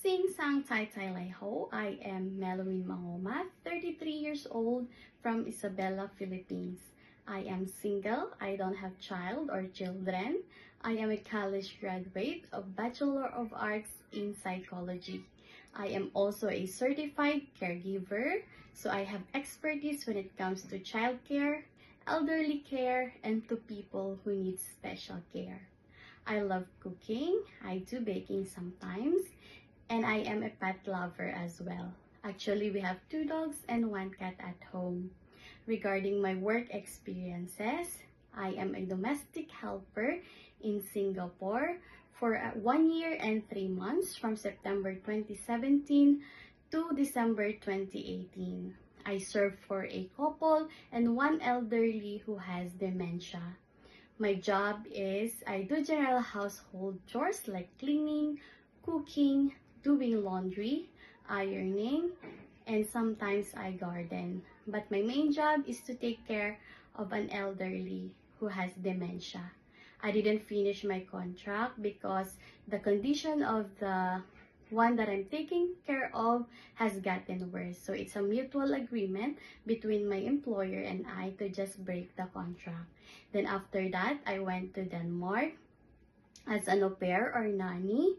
Sing Sang Tai Tai Lai Ho. I am Melowin Mangoma, 33 years old from Isabela, Philippines. I am single. I don't have child or children. I am a college graduate of Bachelor of Arts in Psychology. I am also a certified caregiver, so I have expertise when it comes to childcare, elderly care, and to people who need special care. I love cooking. I do baking sometimes. And I am a pet lover as well. Actually, we have 2 dogs and 1 cat at home. Regarding my work experiences, I am a domestic helper in Singapore for 1 year and 3 months from September 2017 to December 2018. I serve for a couple and 1 elderly who has dementia. My job is I do general household chores like cleaning, cooking, doing laundry, ironing, and sometimes I garden. But my main job is to take care of an elderly who has dementia. I didn't finish my contract because the condition of the one that I'm taking care of has gotten worse. So it's a mutual agreement between my employer and I to just break the contract. Then after that, I went to Denmark as an au pair or nanny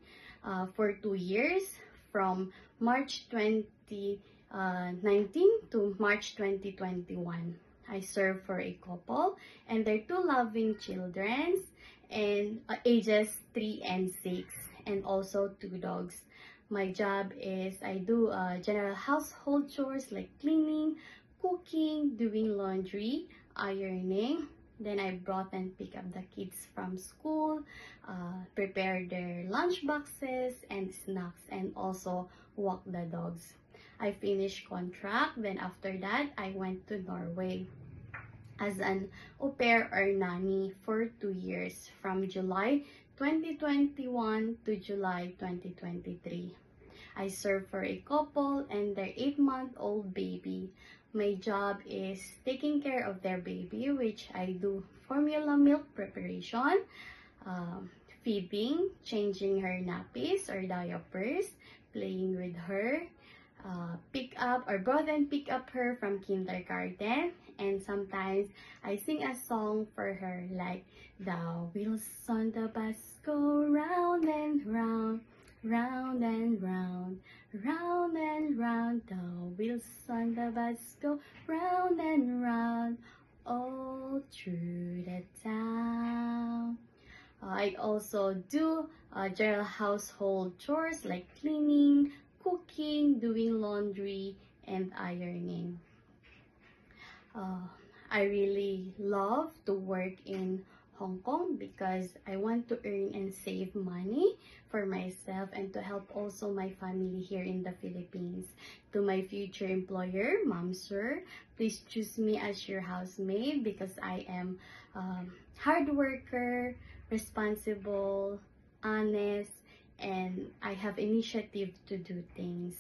for 2 years from March 2019 to March 2021. I served for a couple and their 2 loving children and ages 3 and 6 and also 2 dogs. My job is I do general household chores like cleaning, cooking, doing laundry, ironing. Then I brought and pick up the kids from school, prepare their lunch boxes and snacks, and also walk the dogs. I finished contract. Then after that, I went to Norway as an au pair or nanny for 2 years from July 2021 to July 2023. I serve for a couple and their 8-month-old baby. My job is taking care of their baby, which I do formula milk preparation, feeding, changing her nappies or diapers, playing with her, pick up or brought and pick up her from kindergarten, and sometimes I sing a song for her like the wheels on the bus go round and round, round and round, round and round. The wheels on the bus go round and round all through the town. I also do general household chores like cleaning, cooking, doing laundry, and ironing. I really love to work in Hong Kong because I want to earn and save money for myself and to help also my family here in the Philippines. To my future employer, Ma'am Sir, please choose me as your housemaid because I am hard worker, responsible, honest, and I have initiative to do things.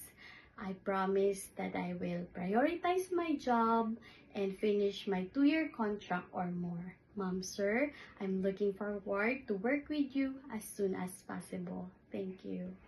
I promise that I will prioritize my job and finish my 2-year contract or more. Ma'am, Sir, I'm looking forward to work with you as soon as possible. Thank you.